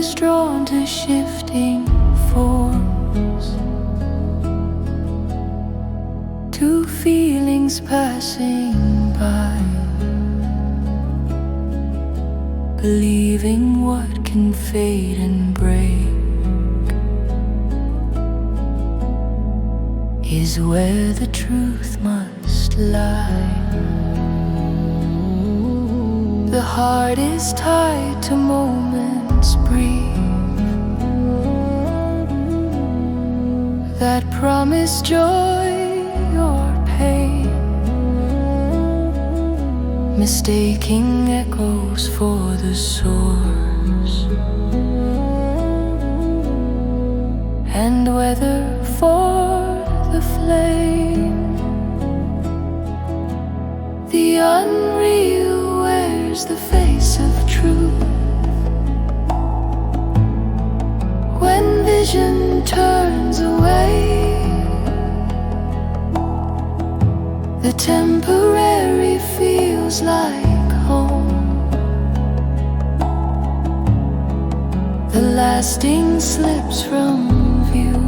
feelings drawn to shifting forms, to feelings passing by, believing what can fade and break is where the truth must lie. The heart is tied to moments brief that promise joy or pain, mistaking echoes for the source, and weather for the flame. The unreal wears the face of truth when vision turns away. The temporary feels like home, the lasting slips from view.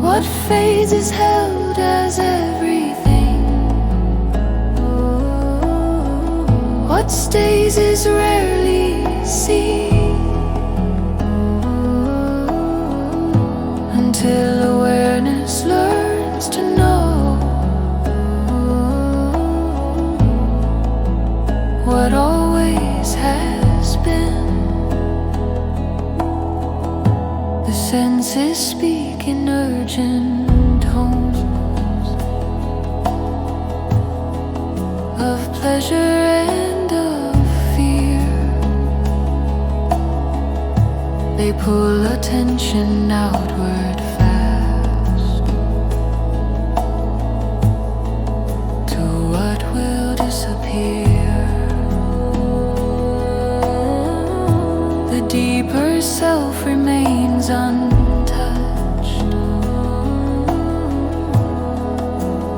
What fades is held as everything, what stays is rarely seen, until awareness learns to know what always has been. The senses speak in urgent tones of pleasure and of fear. They pull attention outward fast to what will disappear. The deeper self remains untouched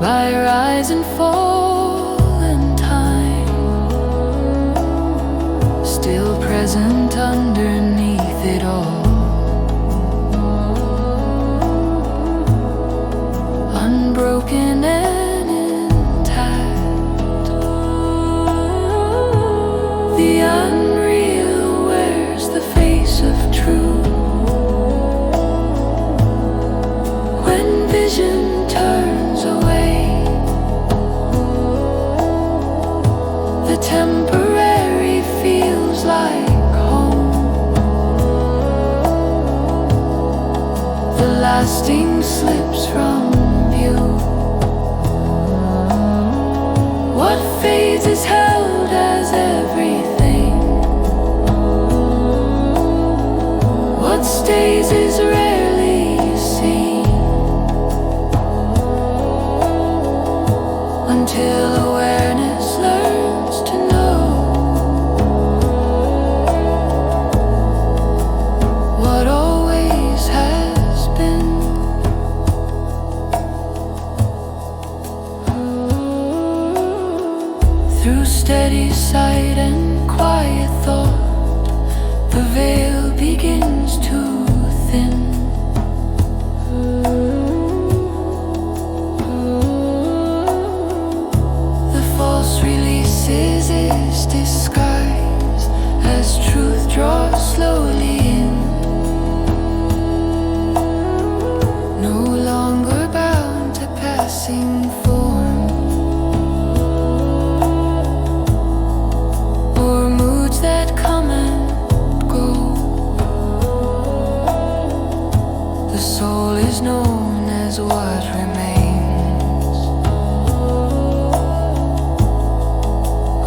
by rise and fall and time, still present underneath it all, unbroken and intact. The unreal wears the face of truth when vision turns away. The temporary feels like home, the lasting slips from view. What fades is held as everything, what stays is rarely seen, until awareness learns to know what always has been. Through steady sight and quiet thought, the veil begins to thin. The false releases its disguise as truth draws slowly in, no longer bound to passing form or moods that come and go. The soul is known as what remains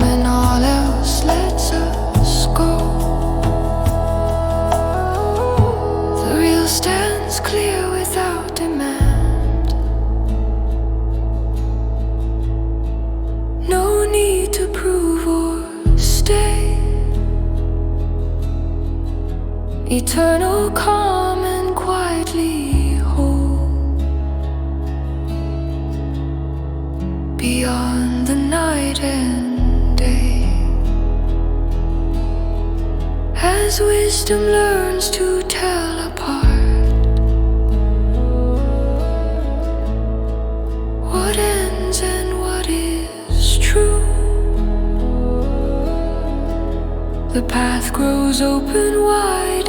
when all else lets us go. The real stands clear without demand, no need to prove or stay. Eternal calm and quietly whole, beyond the night and day. as wisdom learns to tell apart what ends and what is true. The path grows open wide